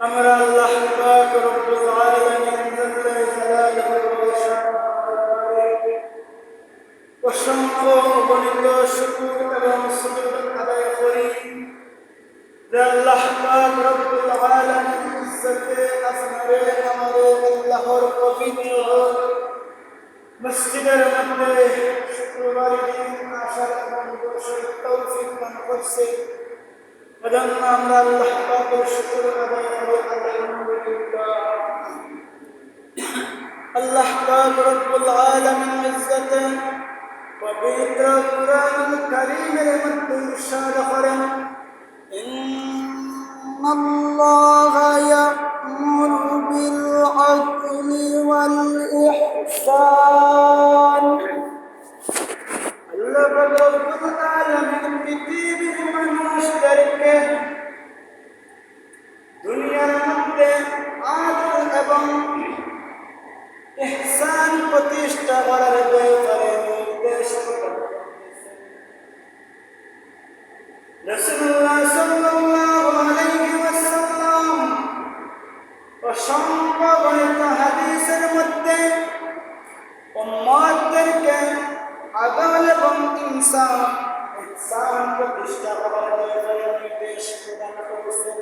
আমরা আল্লাহ পাক রব্বুল আলামিন জাল্লা জালালুহু ওয়া শাআনুহু অসংখ্য অগণিত শুকর এবং সুজুদ আদায় করি যে আল্লাহ পাক রব্বুল আলামিন ইজ্জতে আসমানে আমাদের আল্লাহর পবিত্র মসজিদের মধ্যে শুক্রবার দিন আসার এবং বসার তৌফিক দান করছে। এজন্য আমরা আল্লাহ পাকের শুকর আদায় করি আলহামদুলিল্লাহ। আল্লাহ পাক রব্বুল আলামিন ইজ্জতে পবিত্র কুরআনুল কারীমের মধ্যে ইরশাদ করেন, ইন্নাল্লাহা ইয়া'মুরু বিল আদলি ওয়াল ইহসান। আল্লাহ পাক রব্বুল আলামিন পৃথিবীর মানুষদেরকে দুনিয়ার মধ্যে আদল এবং ইহসান প্রতিষ্ঠা করার ব্যাপারে নির্দেশ করেন। রাসূলুল্লাহ সাল্লাল্লাহু আলাইহি ওয়াসাল্লাম অসংখ্য গণিত হাদিসের মধ্যে উম্মতদেরকে আদল এবং ইহসান প্রতিষ্ঠা করার ব্যাপারে নির্দেশ প্রদান করেছেন।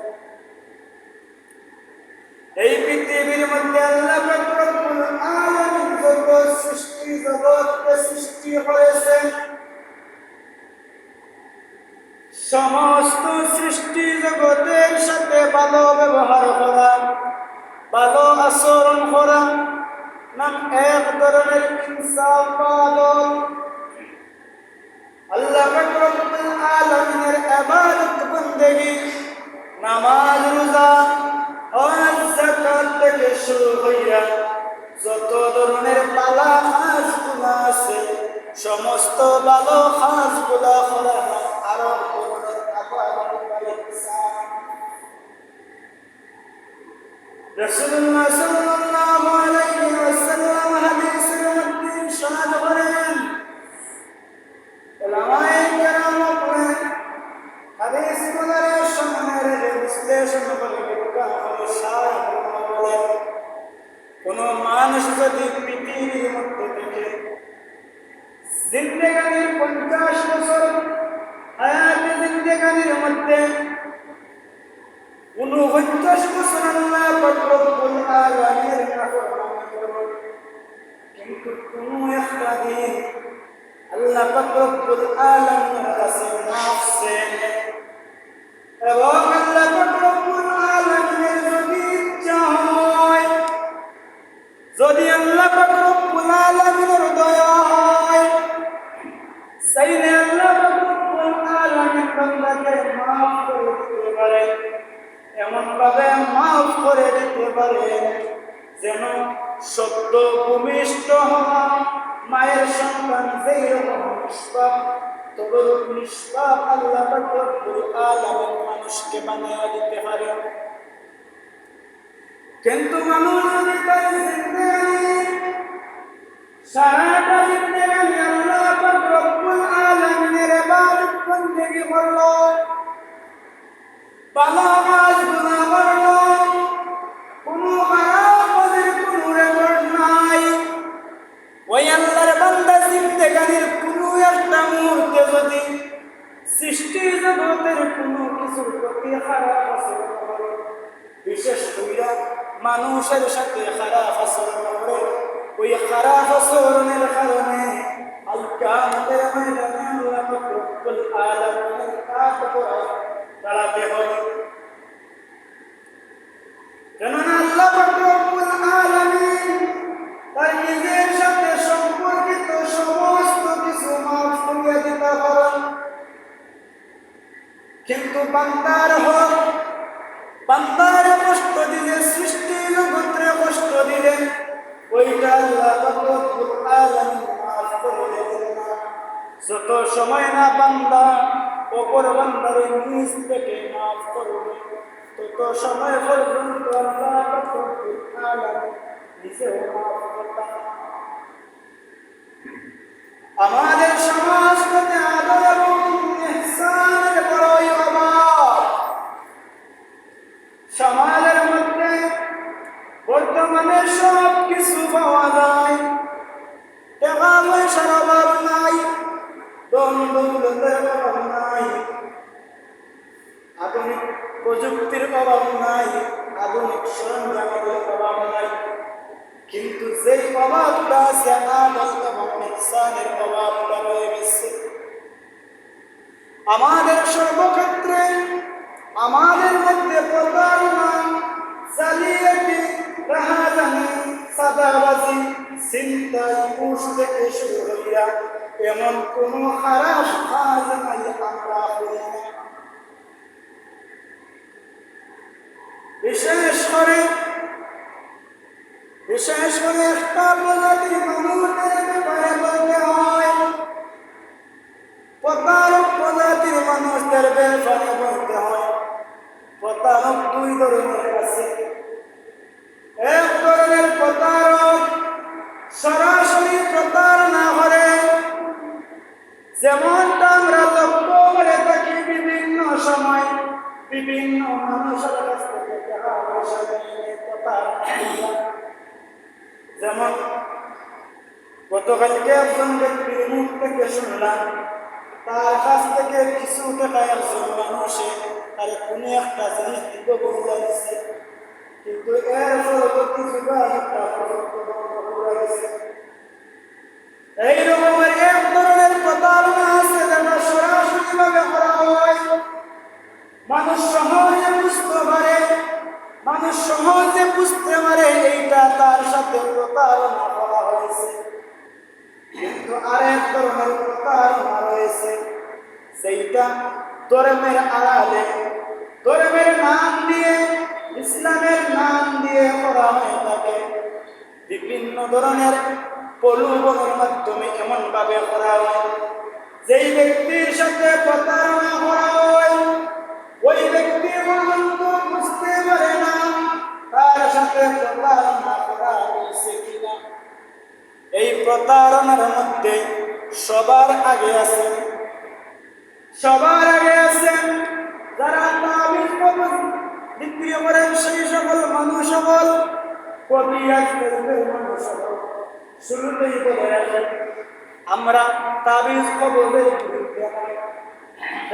এই পৃথিবীর মধ্যে আল্লাহ পাক রব্বুল আলামিন যত সৃষ্টি জগৎকে সৃষ্টি করেছেন, সমস্ত সৃষ্টি জগতের সাথে ভালো ব্যবহার করা, ভালো আচরণ করা নাম এক ধরনের ইনসাফ বা আদল। আল্লাহ পাক রব্বুল আলামিনের ইবাদত বন্দেগী, নামাজ রোজা আর যাকাত থেকে শুরু হইয়া যত ধরনের ভালো কাজগুলো আছে, সমস্ত ভালো কাজগুলো করা আরো ধরনের আবাদত বা ইহসান। রাসূলুল্লাহ সাল্লাল্লাহু আলাইহি ওয়াসাল্লাম হাদিসের মধ্যে ইরশাদ করেন, উলামায়ে কেরাম বলেন, হাদিসগুলোর সম্মানের বিশ্লেষণ করে কোন মানুষ যদি পৃথিবীর মধ্যে থেকে জিন্দেগানির 50 বছর হায়াতে জিন্দেগানির মধ্যে 49 বছর আল্লাহ পাক রব্বুল আলামিনের নাফরমানি করে, কিন্তু কোন একটা দিন আল্লাহ পাক রব্বুল আলামিনের কাছে মাফ চেয়ে এবং আল্লাহ পাক রব্বুল আলামিনের যদি ইচ্ছা হয়, যদি আল্লাহ পাক সদ্য ভূমিষ্ঠ হওয়া মায়ের সন্তান যেই রকম নিষ্পাপ, তদরূপ নিষ্পাপ আল্লাহ পাক রব্বুল আলামিন মানুষকে বানায়া দিতে পারে। কিন্তু মানুষ যদি তার জিন্দেগি সারাটা জিন্দেগি আল্লাহ পাক রব্বুল আলামিনের ইবাদত বন্দেগি করলো, ভালো কাজ গুনাহ করলো, কোনো খারাপ কাজের কোনো রেকর্ড নাই, ওই আল্লাহর বান্দা জিন্দেগানির কোনো একটা মুহূর্তে যদি সৃষ্টি জগতের কোনো কিছুর প্রতি খারাপ আচরণ করে, বিশেষ করে মানুষের সাথে খারাপ আচরণ করে, ওই খারাপ আচরণের কারণে আল কিয়ামতের ময়দানে আল্লাহ পাক রব্বুল আলামিনের কাঠগড়ায় দাঁড়াতে হবে। কেননা আল্লাহ পাক রব্বুল আলামিন তার নিজের সাথে সম্পর্কিত সমস্ত কিছু মাফ করে দিতে পারেন, কিন্তু বান্দার হক, বান্দার কষ্ট দিলে, সৃষ্টি জগতে কষ্ট দিলে, ওইটা আল্লাহ পাক রব্বুল আলামিন মাফ করে দেন না। যত সময় না বান্দা অপর বান্দার নিজ থেকে মাফ করবে, তত সময় পর্যন্ত আল্লাহ পাক রব্বুল আলামিন নিজেও মাফ করতেন না। আমাদের সমাজটাতে আদর এবং ইহসানের বড়ই অভাব। সমাজের মধ্যে বর্তমানে সব কিছু পাওয়া যায়, টাকা পয়সার অভাব নাই, ধন দৌলতের অভাব নাই, আধুনিক প্রযুক্তির অভাব নাই, আধুনিক সরঞ্জামের অভাব নাই, কিন্তু যেই অভাবটা আছে আমল এবং ইহসানের অভাবটা রয়ে গেছে। আমাদের সর্বক্ষেত্রে আমাদের মধ্যে প্রতারণা, জালিয়াতি, রাহাজানি, সাদাবাজি, ছিনতাই, ঘুষ থেকে শুরু হইয়া এমন কোনো খারাপ কাজ নাই আমরা করি না। বিশেষ করে একটা প্রজাতির মানুষের ব্যাপারে বলতে হয়, প্রতারক প্রজাতির মানুষদের ব্যাপারে বলতে হয়। প্রতারক দুই ধরনের আছে। এক ধরনের প্রতারক সরাসরি প্রতারণা করে, যেমনটা আমরা লক্ষ্য করে থাকি বিভিন্ন সময় বিভিন্ন মানুষের কাছ থেকে টাকা পয়সা নিয়ে প্রতারণা। যেমন গতকালকে একজন ব্যক্তির মুখ থেকে শুনলাম, তার কাছ থেকে কিছু টাকা একজন মানুষে তার কোনো একটা জিনিস দিতে বলে দিচ্ছে, কিন্তু এর পরবর্তী যোগাযোগটা এই রকমের এক ধরনের প্রতারণা আছে, যেটা সরাসরি ভাবে করা হয়। মানুষ সহজে বুঝতে পারে এইটা তার সাথে প্রতারণা করা হয়েছে। কিন্তু আরেক ধরনের প্রতারণা রয়েছে, সেইটা ধর্মের আড়ালে, ধর্মের নাম দিয়ে, ইসলামের নাম দিয়ে করা হয়ে থাকে। বিভিন্ন ধরনের প্রলোভনের মাধ্যমে এমন ভাবে করা হয়, যেই ব্যক্তির সাথে প্রতারণা করা হয় ওই ব্যক্তি পর্যন্ত বুঝতে পারে না তার সাথে প্রতারণা করা হয়েছে কিনা। এই প্রতারণার মধ্যে সবার আগে আছেন যারা তাবিজ বিক্রি করেন, সেই সকল মানুষ, সকল কবিরাজদের মানুষ। শুরুতেই বলে রাখেন, আমরা তাবিজ কবরের বিরুদ্ধে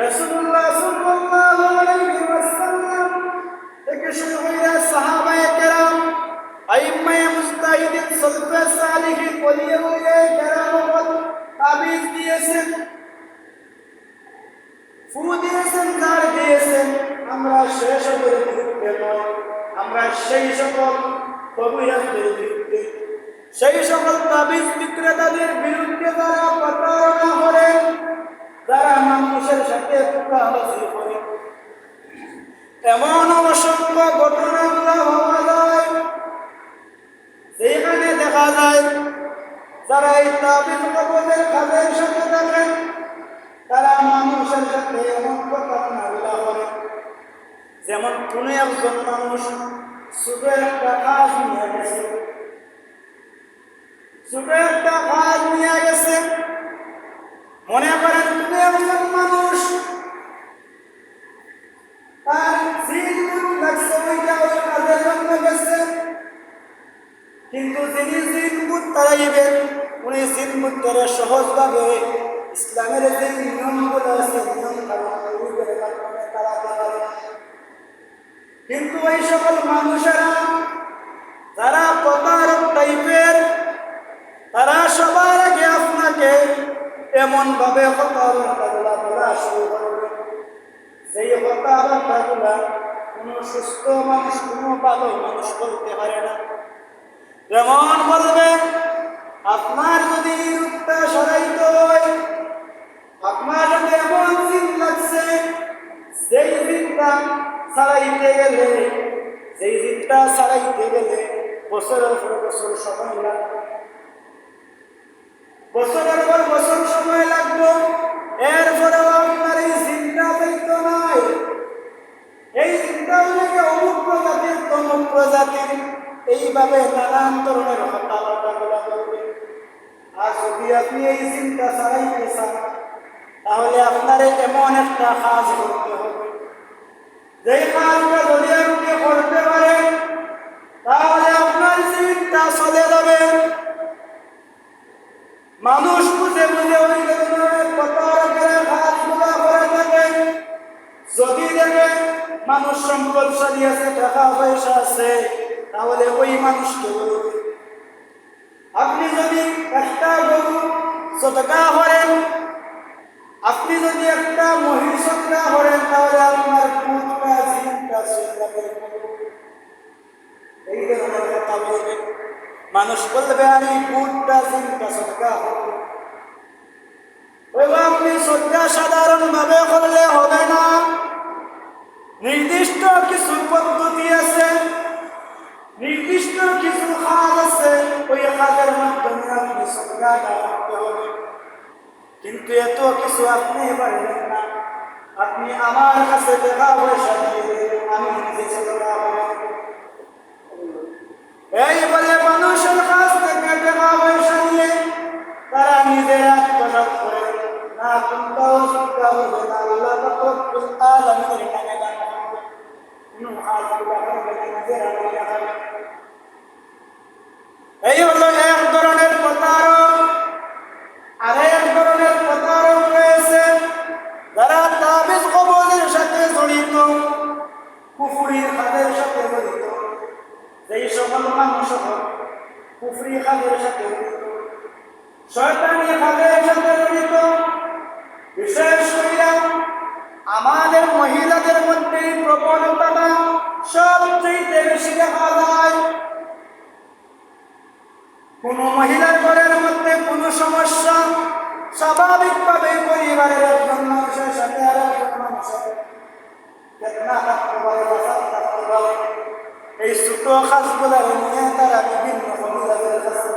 রাসূলুল্লাহ সাল্লাল্লাহু আলাইহি ওয়াসাল্লাম থেকে শুরু করে সাহাবায়ে কেরাম, আইম্মায়ে মুজতাহিদিন, সালফে সালিহিন, ওলিয়ে কেরাম তাবিজ দিয়েছেন, ফু দিয়েছেন, ঝাড় দিয়েছেন। আমরা সেই সকলের বিরুদ্ধে নয়, আমরা সেই সকল কবিরাজদের বিরুদ্ধে, সেই সকল তাবিজ বিক্রেতাদের বিরুদ্ধে যারা প্রতারণা করে, যারা মানুষের সাথে ধোঁকাবাজি করে। এমন অসংখ্য ঘটনা পাওয়া যায় যেখানে দেখা যায় যারা এই তাবিজ কবজের কাজের সাথে থাকেন তারা মানুষের সাথে এমন কথা করে, যেমন কোনো একজন মানুষ শুধু একটা কাজ নিয়ে গেছে, মনে করেন কোনো একজন মানুষ তার জিন ভূত লাগছে ওইটা ওই কাজের জন্য গেছে, কিন্তু যিনি জিন ভূত তাড়াইবেন উনি জিন ভূতকে সহজভাবে ইসলামের যে নিয়মগুলো আছে নিয়ম তাড়াতে পারে। কিন্তু ওই সকল মানুষেরা যারা প্রতারক টাইপের, তারা সবার আগে আপনাকে এমন ভাবে কথাবার্তাগুলা বলা শুরু করবে, যেই কথাবার্তাগুলা কোনো সুস্থ মানুষ, কোনো ভালো মানুষ বলতে পারে না। যেমন বলবে, আপনার যদি রূপটা সরাইতে হয়, আপনার যদি এমন জিন লাগছে, সেই জিনটা ছাড়াইতে গেলে বছরের পর বছর সময় লাগবে, বছরের পর বছর সময় লাগবে। এরপরেও আপনার এই জিনটা যাইত নাই, এই জিনটা হলে অমুক প্রজাতির তমুক প্রজাতির, এইভাবে নানান ধরনের কথাবার্তাগুলো বলবে। আর যদি আপনি এই জিনটা ছাড়াইতে চান, তাহলে আপনার এমন একটা কাজ করতে হবে, যেই কাজটা যদি আপনি করতে পারেন তাহলে আপনার জিনটা চলে যাবে। মানুষ বুঝে বুঝে ওই ধরনের প্রতারকের কাজগুলো করে থাকে। যদি দেখে মানুষ সম্পদশালী আছে, টাকা পয়সা আছে, তাহলে ওই মানুষকে বলবে। আপনি যদি একটা গরু সদকা করেন, আপনি যদি একটা মহিষ সদকা করেন, তাহলে আপনার পুতটা জিনটা চলে এই ধরনের কথা বলবে। মানুষ বলবে আমি পুতটা জিনটা সদকা করব। আপনি সদকা সাধারণ ভাবে করলে হবে না, নির্দিষ্ট কিছু পদ্ধতি আছে, নির্দিষ্ট কিছু কাজ আছে, ওই কাজের মাধ্যমে আপনি সদকাটা করতে হবে। কিন্তু এত কিছু আপনি পারবেন না। আপনি আমার কাছে টাকা পয়সা দিয়ে দেবেন, আমি নিজে সদকা করব। এই বলে মানুষের কাছ থেকে টাকা পয়সা নিয়ে তারা নিজের আত্মসাৎ করে না, কোনটাও সদকা হবে না। আল্লাহ রব্বুল আলামিনের নামে দান করবে, কোনো কাজগুলো করবে না, নিজের আমলে লাগাবে। এই হলো এক ধরনের প্রতারক। আর এক ধরনের প্রতারক রয়েছে যারা তাবিজ কবজের সাথে জড়িত, কুফরির কাজের সাথে জড়িত। যেই সকল মানুষ কুফরি কাজের সাথে জড়িত, শয়তানি কাজের সাথে জড়িত, বিশেষ করে আমাদের মহিলাদের মধ্যে এই প্রবণতাটা সবচেয়ে বেশি দেখা যায়। কোন মহিলার ঘরের মধ্যে কোন সমস্যা, স্বাভাবিকভাবে পরিবারের একজন মানুষের সাথে আর একজন মানুষের এই ছোট কাজগুলো নিয়ে তারা বিভিন্ন কবিরাজের কাছে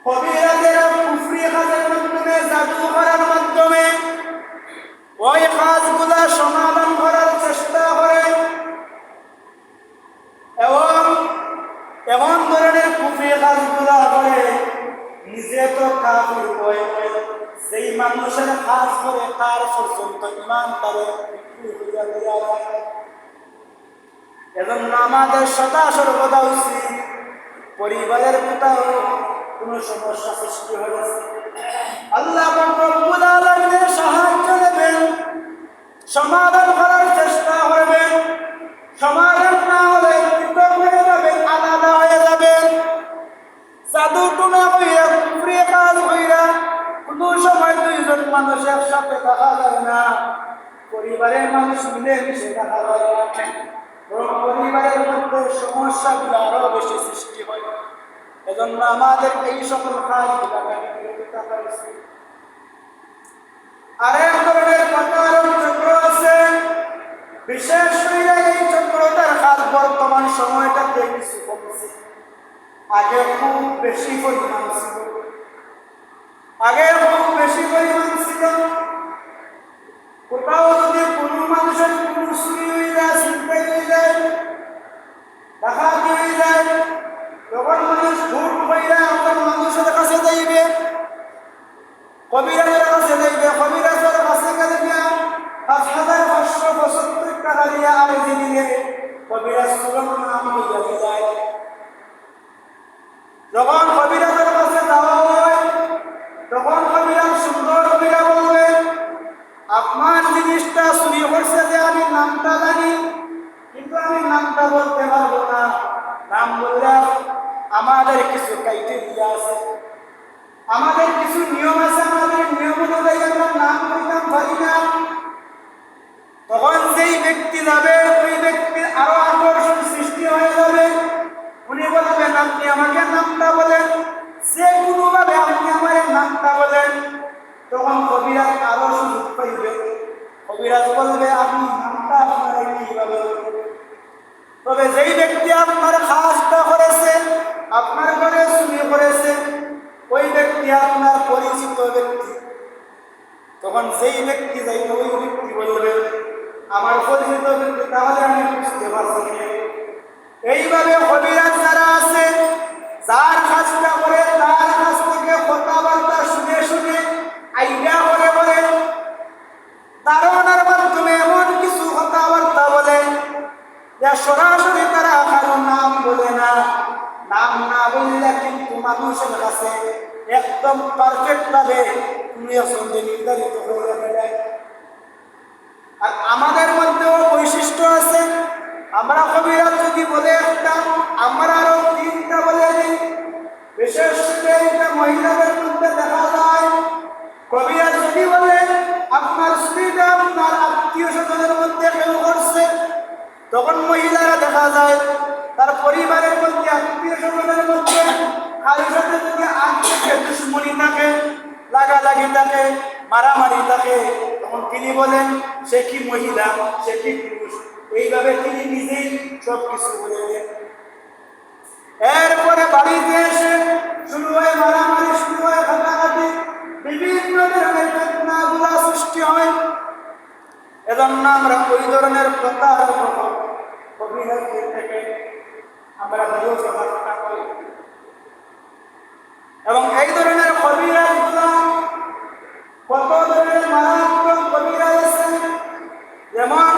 কবিরাজেরা কুফরি কাজের মাধ্যমে, জাদু করার মাধ্যমে ওই কাজগুলা সমাধান করার চেষ্টা করে এবং এমন ধরনের কুফরি কাজগুলা করে নিজে তো কাফির হয়ে যেই মানুষের কাজ করে তার পর্যন্ত ইমান তারে এজন্য আমাদের সদা সর্বদা উচিত পরিবারের কোথাও কোন সমস্যা সৃষ্টি হয়েছে, আল্লাহ রব্বুল আলামিনের সাহায্য নেবেন, সমাধান করার চেষ্টা করবেন। সমাধান না হলে পৃথক হয়ে যাবেন, আলাদা হয়ে যাবেন। জাদু টুনা হইয়া কুফরি কাজ হইয়া কোন সময় দুইজন মানুষ একসাথে দেখা যায় না, পরিবারের মানুষ মিলে মিশে দেখা যায় না, পরিবারের মধ্যে সমস্যাগুলো আরো বেশি সৃষ্টি হয়। এজন্য আমাদের এই সকল কাজগুলো আরেক ধরনের প্রতারক চক্র আছে। বিশেষ করে এই চক্রটার কাজ বর্তমান সময়টাতে কিছু কমছে, আগে খুব বেশি পরিমাণ ছিল, আগে খুব বেশি পরিমাণ ছিল। কোথাও যদি কোনো মানুষের কোনো চুরি হয়ে যায়, ছিনতাই হয়ে যায়, ডাকাতি হয়ে যায়, তখন মানুষ ভোট হইয়া তখন মানুষের কাছে যাইবে, কবিরাজের কাছে যাইবে। কবিরাজের কাছে গেলে গিয়া ৫,৫৭৫ টাকা দিয়া আরজি দিলে কবিরাজ সুলভ নাম হইয়া যায়। যখন কবিরাজের কাছে যাওয়া হয় তখন কবিরাজ সুন্দর কবিরা বলবে, আপনার জিনিসটা চুরি করছে যে আমি নামটা জানি, কিন্তু আমি নামটা বলতে পারবো না। নাম বললে আমাদের কিছু ক্রাইটেরিয়া আছে, আমাদের কিছু নিয়ম আছে, আমাদের নিয়ম অনুযায়ী আমরা নাম বলতে পারি না। তখন যেই ব্যক্তি যাবে ওই ব্যক্তির আরো আকর্ষণ সৃষ্টি হয়ে যাবে। উনি বলবেন আপনি আমাকে নামটা বলেন, যে কোনোভাবে আপনি আমার নামটা বলেন। তখন কবিরাজ আরো সুযোগ পাইবে। কবিরাজ বলবে আপনি নামটা আপনারা কিভাবে বলবেন। তবে যেই ব্যক্তি আপনার কাজটা করেছে, আপনার ঘরে চুরি করেছে, ওই ব্যক্তি আপনার পরিচিত ব্যক্তি। তখন যেই ব্যক্তি যাইবে ওই ব্যক্তি বলবে আমার পরিচিত ব্যক্তি, তাহলে আমি বুঝতে পারছি। এইভাবে কবিরাজ যারা আছে, যার কাজটা করে তার কাছ থেকে কথাবার্তা শুনে শুনে আইডিয়া করে বলে, ধারণার মাধ্যমে এমন কিছু কথাবার্তা বলে যা সরাসরি তারা কারো নাম বলে না। নাম না বললে কিন্তু মানুষের কাছে একদম পারফেক্ট ভাবে তুমি আসলে নির্ধারিত হয়ে যাবে। আর আমাদের মধ্যেও বৈশিষ্ট্য আছে, আমরা কবিরাজ যদি বলে একটা, আমরা আরো 3টা বলে দিই। বিশেষ করে এটা মহিলাদের মধ্যে দেখা যায়। কবিরাজ যদি বলে আপনার স্ত্রীটা আপনার আত্মীয় স্বজনের মধ্যে কেউ করছে, তখন মহিলারা দেখা যায় তার পরিবারের মধ্যে আত্মীয় স্বজনের মধ্যে কারোর সাথে যদি আগে দুশ্মনী থাকে, লাগালাগি থাকে, মারামারি থাকে, তখন তিনি বলেন সে কি মহিলা, সে কি পুরুষ। এইভাবে তিনি নিজেই সব কিছু বলে দেন। এরপরে বাড়িতে এসে শুরু হয় মারামারি, শুরু হয় ঘাটাঘাটি, বিভিন্ন ধরনের ঘটনাগুলা সৃষ্টি হয়। এজন্য আমরা ওই ধরনের কবিরাজ থেকে আমরা বিরত থাকতে করি। এবং এই ধরনের কবিরাজগুলা কত ধরনের মারাত্মক কবিরাজ আছে। যেমন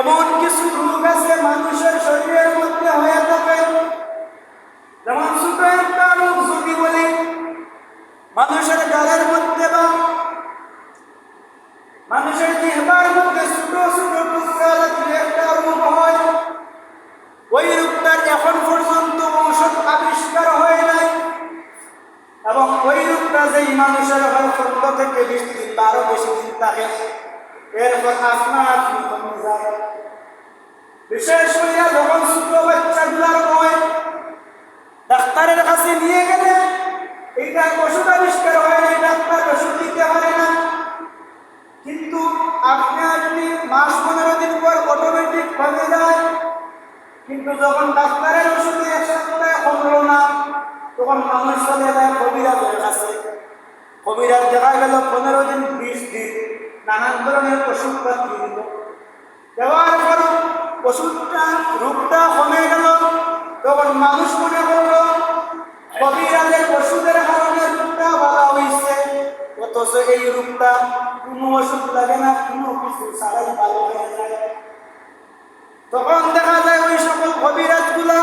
এমন কিছু রোগ আছে মানুষের শরীরের মধ্যে হয়ে থাকে, যেমন ছোট একটা রোগ যদি বলি, মানুষের গালের মধ্যে বা মানুষের জিহ্বার মধ্যে ছোট ছোট টুকরা লাগলে একটা রোগ হয়। ওই রোগটার এখন পর্যন্ত ঔষধ আবিষ্কার হয় নাই। এবং ওই রোগটা যেই মানুষের হয় 15 থেকে 20 দিন বা আরো বেশি দিন থাকে, এরপর আপনা আপনি কমে যায়। বিশেষ করে যখন ছোট বাচ্চাগুলার হয়, ডাক্তারের কাছে নিয়ে গেলে এইটা ওষুধ আবিষ্কার হয় নাই, ডাক্তার ওষুধ দিতে পারে না। কিন্তু আপনি যদি মাস 15 দিন পর অটোমেটিক কমে যায়। কিন্তু যখন ডাক্তারের ওষুধে 1 সপ্তাহে কমলো না, তখন মানুষ চলে যায় কবিরাজের কাছে। কবিরাজ দেখা গেল 15 দিন 20 দিন নানান ধরনের ওষুধপাতি দিল, দেওয়ার পর ওষুধটা রোগটা কমে গেল। তখন মানুষ মনে করলো কবিরাজের ওষুধের কারণে রোগটা ভালো হয়েছে, অথচ এই রোগটা কোনো ওষুধ লাগে না, কোনো কিছু ছাড়াই ভালো হয়ে যায়। তখন দেখা যায় ওই সকল কবিরাজগুলা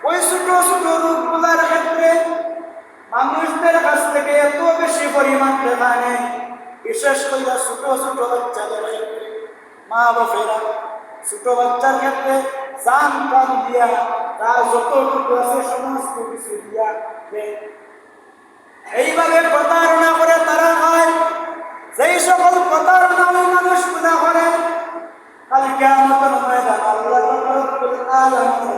ওই ছোট ছোট রোগগুলার ক্ষেত্রে মানুষদের কাছ থেকে এত বেশি পরিমাণ টাকা নেয়। বিশেষ করে ছোট ছোট বাচ্চাদের ক্ষেত্রে মা বাপেরা ছোট বাচ্চার ক্ষেত্রে জান প্রাণ দিয়া তার যতটুকু আছে সমস্ত কিছু দিয়া দেয়। এইভাবে প্রতারণা করে তারা হয়। যেই সকল প্রতারণা ওই মানুষগুলা করে, কাল কিয়ামতের ময়দান আল্লাহ রাব্বুল আলামিন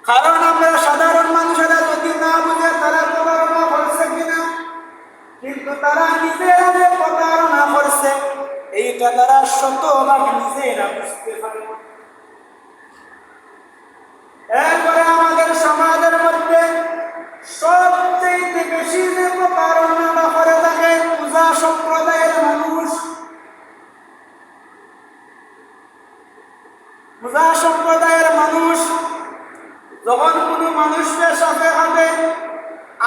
কারণ আমরা সাধারণ মানুষেরা যদি না বুঝে তারা প্রতারণা করছে কিনা, কিন্তু তারা নিজেরা যে প্রতারণা করছে এইটা তারা শতভাগ নিজেরা বুঝতে পারে। যখন কোনো মানুষকে সাথে হাতে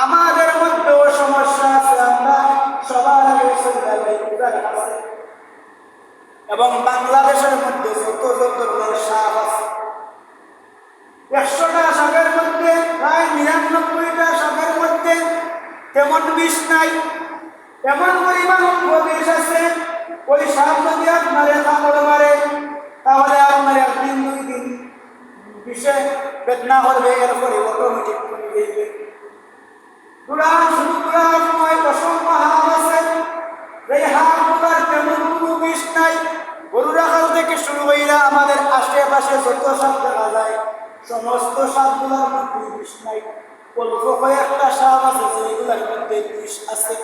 আমাদের মধ্যেও সমস্যা আছে, আমরা সবার আগে আছে। এবং বাংলাদেশের মধ্যে যত ধরনের সাপ আছে, 100টা সাপের মধ্যে প্রায় 99টা সাপের মধ্যে তেমন বিষ নাই। এমন পরিমাণ বিষ আছে, ওই সাপ যদি আপনারে কামড় মারে তাহলে আপনার 1 দিন 2 দিন বিষে বেদনা করবে, এরপরে অটোমেটিক কমে যাইবে। সময় অসংখ্য হাত আছে, এই হাতগুলোর তেমন কোনো বিষ নাই। গরু রাখাল থেকে শুরু হইয়া আমাদের আশেপাশে যত সাপ দেখা যায়, সমস্ত সাপগুলোর মধ্যে বিষ নাই। অল্প কয়েকটা সাপ আছে যেগুলোর মধ্যে বিষ আছে।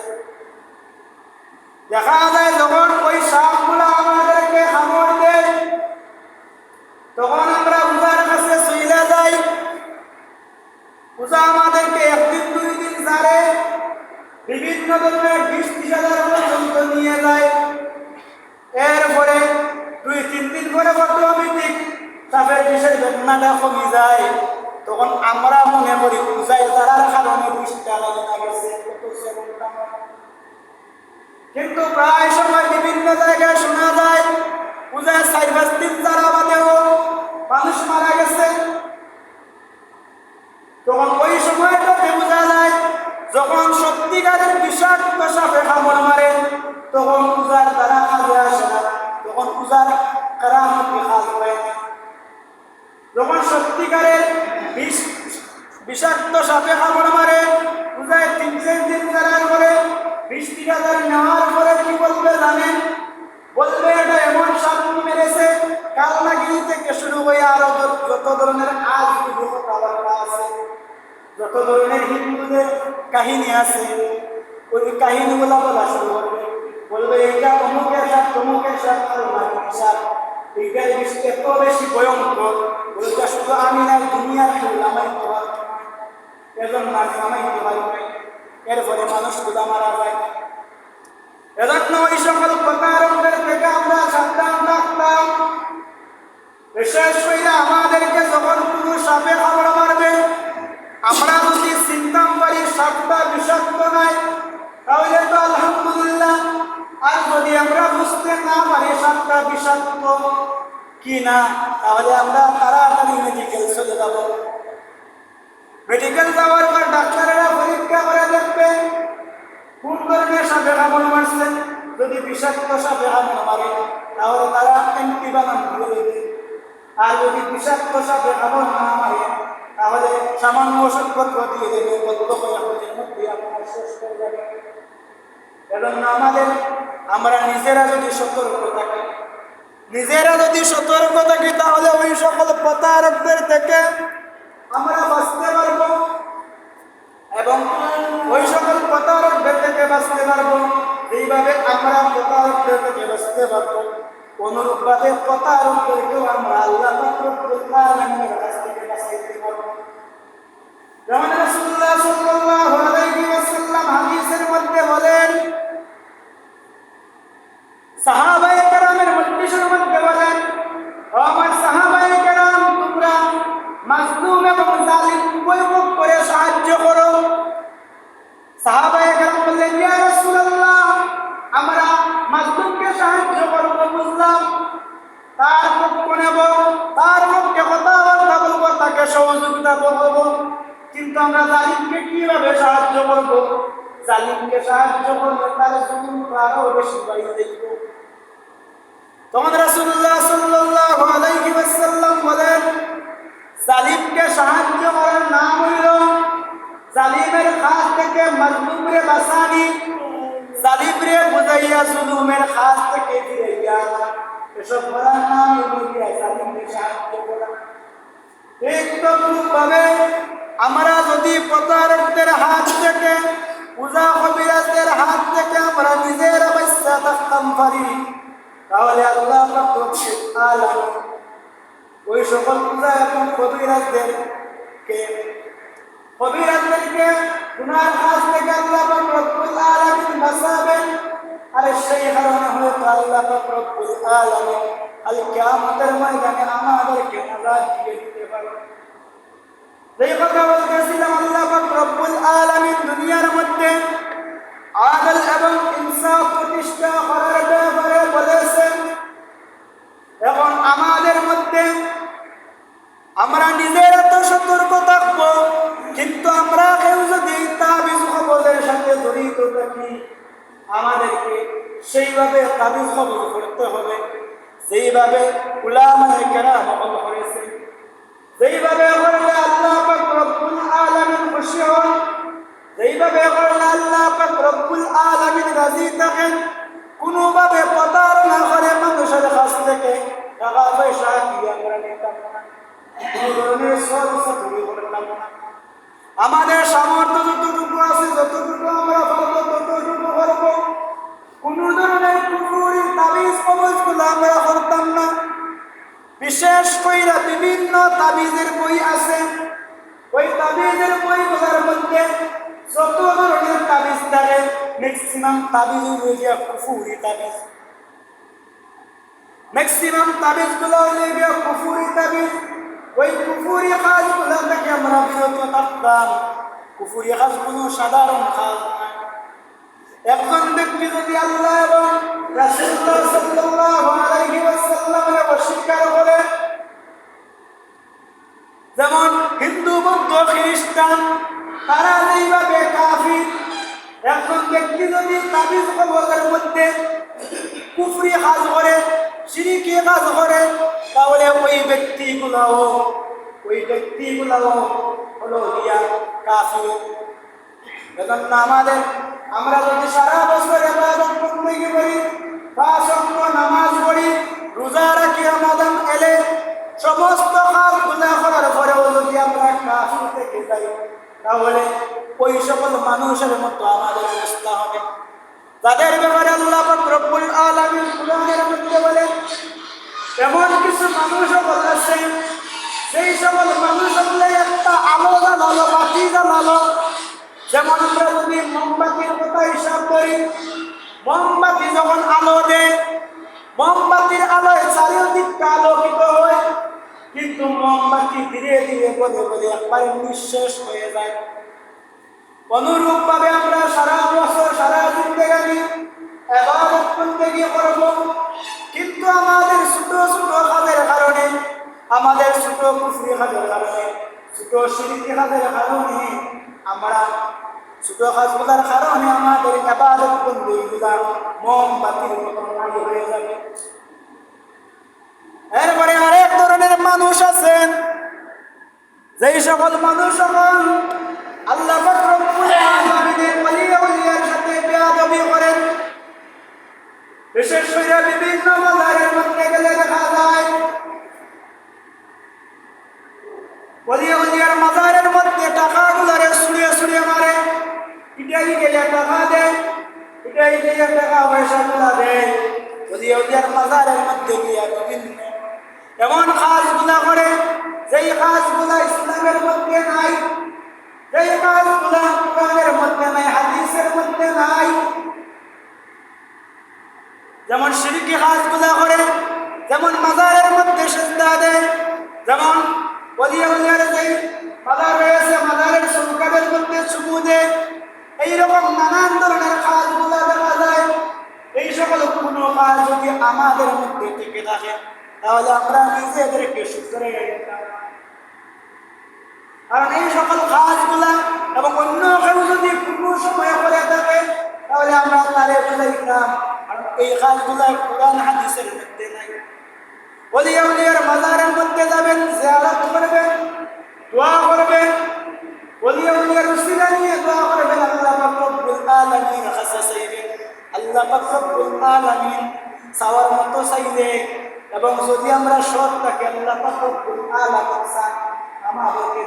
দেখা যায় যখন ওই সাপগুলো আমাদেরকে কামড় দেয়, তখন আমরা উজার কাছে চলে যাই। উজা আমাদেরকে 1 দিন 2 দিন জারে বিভিন্ন ধরনের 20-30 হাজার পর্যন্ত নিয়ে যায়। এরপরে 2-3 দিন পরে অটোমেটিক সাপের বিষের বেদনাটা কমে যায়। তখন আমরা মনে করি উজায় জারার কারণে বিষটা লাগে না গেছে, কিন্তু প্রায় সময় বিভিন্ন জায়গায় শোনা যায় উজায় 4-5 দিন জারা বাদেও মানুষ মারা গেছে। তখন ওই সময়টাতে বোঝা যায় যখন সত্যিকারের বিষাক্ত সাপে কামড় মারে, তখন উজার দ্বারা কাজে আসে না, তখন উজার কারামতি কাজ হয় না। যখন সত্যিকারের বিষাক্ত সাপে কামড় মারে, উজায় 3-4 দিন জারার পরে 20-30 হাজার নেওয়ার পরে কি বলবে জানেন? বলবে এটা এমন সাপ মেরেছে, কালনাগিরি থেকে শুরু হয়ে আরো যত ধরনের আজ কথাবার্তা আছে, যত ধরনের হিন্দুদের কাহিনী আছে, ওই কাহিনীগুলো বলা শুরু করবে। বলবে এটা অমুকের সাপ, তমুকের সাপ, সাপ, এইটার বিষয় এত বেশি ভয়ঙ্কর, বলতে শুধু আমি নাই, দুনিয়ার কেউ নামাইতে পারবে না, এজন মানুষ নামাইতে পারবে। এরপরে মানুষগুলো মারা যায়। এজন্য ওই সকল প্রতারকদের থেকে আমরা সাবধান থাকতাম। বিশেষ করে আমাদেরকে যখন কোনো সাপে কামড় মারবে, আমরা যদি চিন্তা করি সাপটা বিষাক্ত নয়, তাহলে তো আলহামদুলিল্লাহ। আর যদি আমরা বুঝতে না পারি সাপটা বিষাক্ত কি না, তাহলে আমরা তাড়াতাড়ি মেডিকেল চলে যাব। মেডিকেল যাওয়ার পর ডাক্তারেরা পরীক্ষা করে দেখবে কোন ধরনের সাপে কামড় মারছে। যদি বিষাক্ত সাপে কামড় মারে তাহলে তারা অ্যান্টিবায়োটিক দিয়ে দেবে। আর যদি বিষাক্ত সাপে কামড় না মারে তাহলে সামান্য ওষুধপত্র দিয়ে দেবে, অল্প কয়েকদিনের মধ্যে আপনার শেষ হয়ে যাবে। এজন্য আমরা নিজেরা যদি সতর্ক থাকি, তাহলে ওই সকল প্রতারকদের থেকে আমরা বাঁচতে পারব এবং ওই সকল প্রতারকদের থেকে বাঁচতে পারব। যেইভাবে আমরা প্রতারকদের থেকে বাঁচতে পারব, অনুরূপভাবে প্রতারকদেরকেও আমরা আল্লাহ রব্বুল আলামিনের কাছ থেকে বাঁচাইতে পারব। যেমন রাসূলুল্লাহ সাল্লাল্লাহু আলাইহি ওয়াসাল্লাম হাদিসের মধ্যে বলেন, সাহাবায়ে কেরামের মজলিসের মধ্যে বলেন, ও আমার সাহাবায়ে কেরাম, তোমরা মাজলুম এবং জালিম উভয় পক্ষ করে সাহায্য করো। সাহাবায়ে কেরাম বললেন, ইয়া রাসূলুল্লাহ, আমরা মাজলুমকে সাহায্য করব বুঝলাম, তার পক্ষ নেব, তার পক্ষে কথাবার্তা বলবো, তাকে সহযোগিতা করব, কিন্তু আমরা জালিমকে কিভাবে সাহায্য করব? জালিমকে সাহায্য করলে তার জুলুম আরো বেশি বাড়িয়ে দেখব। তখন রাসূলুল্লাহ সাল্লাল্লাহু আলাইহি ওয়াসাল্লাম বলেন, জালিমকে সাহায্য করার নাম হইল জালিমের হাত থেকে মাজলুমরে বাঁচানি, জালিমরে বুঝাইয়া জুলুমের হাত থেকে ফিরাইয়া এসব করার নাম হইল জালিমকে সাহায্য করা। ঠিক তদ্রূপভাবে আমরা যদি প্রতারকদের হাত থেকে, উজা কবিরাজদের হাত থেকে আমরা নিজেরা বাঁচা থাকতাম পারি, তাহলে আল্লাহ রব্বুল আলামিন ওই সকল উজা এবং কবিরাজদেরকে গুনার কাজ থেকে আল্লাহ রব্বুল আলামিন বাঁচাবেন। আর সেই কারণে হয়তো আল্লাহ রব্বুল আলামিন আল কিয়ামতের ময়দানে আমাদেরকে নাজাত দিয়ে দিতে পারবেন। যেই কথা বলতেছিলাম, আল্লাহ পাক রব্বুল আলামিন দুনিয়ার মধ্যে আদল এবং ইনসাফ প্রতিষ্ঠা করার ব্যাপারে বলেছেন। এখন আমাদের মধ্যে আমরা নিজেরা তো সতর্ক থাকবো, কিন্তু আমরা কেউ যদি তাবিজ কবজের সাথে জড়িত থাকি, আমাদেরকে সেইভাবে তাবিজ কবজ করতে হবে যেইভাবে উলামায়ে কেরাম আমল করেছেন। যেইভাবে করলে আল্লাহ পাক রব্বুল আলামিন খুশি হন, যেইভাবে করলে আল্লাহ পাক রব্বুল আলামিন রাজি থাকেন, কোনোভাবে প্রতারণা করে মানুষের কাছ থেকে টাকা পয়সা দিয়ে আমরা নিতাম না, কোনো ধরনের সরসাতুরি করতাম না। আমাদের সামর্থ্য যতটুকু আছে, যতটুকু আমরা পারবো ততটুকু করবো। কোনো ধরনের কুফরি তাবিজ কবজগুলো আমরা করতাম না। বিশেষ কইরা বিভিন্ন তাবিজের বই আছে, ওই তাবিজের বইগুলোর মধ্যে যত ধরনের তাবিজ থাকে, ম্যাক্সিমাম তাবিজ হইয়া কুফরি তাবিজ, ম্যাক্সিমাম তাবিজগুলো হইয়া কুফরি তাবিজ। ওই কুফরি কাজগুলো থেকে আমরা বিরত থাকতাম। কুফরি কাজ কোনো সাধারণ কাজ নয়। একজন ব্যক্তি যদি আল্লাহ এবং রাসূলুল্লাহ সাল্লাল্লাহু আলাইহি ওয়াসাল্লামকে অস্বীকার করে, যেমন হিন্দু, বৌদ্ধ, খ্রিস্টান, তারা যেইভাবে কাফির, একজন ব্যক্তি যদি তাবিজ কবজের মধ্যে কুফরি কাজ করে, শিরকি কাজ করে, তাহলে ওই ব্যক্তিগুলাও হলো গিয়া কাফির। এজন্য আমরা যদি সারা বছর ইবাদত বন্দেগী করি, 5 ওয়াক্ত নামাজ পড়ি, রোজা রাখি, রমাদান এলে সমস্ত কাজ গুনাহ করার পরেও যদি আমরা কাফির থেকে যাই, তাহলে ওই সকল মানুষের মতো আমাদের অবস্থা হবে, যাদের ব্যাপারে আল্লাহ পাক রব্বুল আলামিন কুরআনের মধ্যে বলেন, এমন কিছু মানুষ আছে, সেই সকল মানুষ হলে একটা আলো জ্বালালো, বাতি জ্বালালো। যেমন আমরা যদি মোমবাতির কথা হিসাব করি, মোমবাতি যখন আলো দেয়, মোমবাতির আলোয় চারিদিকটা আলোকিত হয়, কিন্তু মোমবাতি ধীরে ধীরে বলে বলে একবারে নিঃশেষ হয়ে যায়। অনুরূপ ভাবে আমরা সারা বছর সারা জিন্দেগানি ইবাদত বন্দেগী করব, কিন্তু আমাদের ছোট ছোট কাজের কারণে, আমাদের ছোট কুফরি কাজের কারণে, ছোট শিরকি কাজের কারণে, আমরা ছোট কাজগুলোর কারণে আমাদের ইবাদত বন্দেগীগুলো মোমবাতির মতো আলো হয়ে যাবে। এরপরে আরেক ধরনের মানুষ আছেন, যেই সকল মানুষ আল্লাহ পাক রব্বুল আলামিনের ওলিয়ার সাথে বেয়াদবি করেন। বিশেষ করে বিভিন্ন মাজারের মধ্যে গেলে দেখা যায়, ওলিয়ার মাজারের মধ্যে টাকাগুলোরে ছুঁড়ে ছুঁড়ে মারে, পিটাই গেলে টাকা দেয়, পিটাই গেলে টাকা পয়সাগুলো দেয়। ওলিয়ার মাজারের মধ্যে গিয়ে বিভিন্ন এমন কাজগুলা করে, যেই কাজগুলা ইসলামের মধ্যে নাই, যেই কাজগুলা কোরআনের মধ্যে নাই, হাদিসের মধ্যে নাই। যেমন শিরকি কাজগুলা করে, যেমন মাজারের মধ্যে সিজদা দেয়, যেমন ওলিয়ার যেই মাজার রয়েছে, মাজারের সুরকারের মধ্যে চুমু দেয়, এইরকম নানান ধরনের কাজগুলা দেখা যায়। এই সকল কোনো কাজ যদি আমাদের মধ্যে থেকে থাকে, তাহলে আমরা নিজেদেরকে শুধরে গেলাম। কারণ এই সকল কাজগুলা এবং অন্য কেউ যদি কোনো সময় করে থাকে, তাহলে আমরা তারে বুঝাইতাম, কারণ এই কাজগুলা কোরআন হাদিসের মধ্যে নাই। ওলিয়ার মাজারের মধ্যে যাবেন, জিয়ারত করবেন, দোয়া করবেন, ওলিয়ার উসিলা নিয়ে দোয়া করবেন, আল্লাহ পাক রব্বুল আলামিন কাছে চাইবেন। আল্লাহ পাক রব্বুল আলামিন চাওয়ার মতো চাইলে, এবং যদি আমরা সৎ থাকি, আল্লাহ পাক রব্বুল আলামিন আমাদেরকে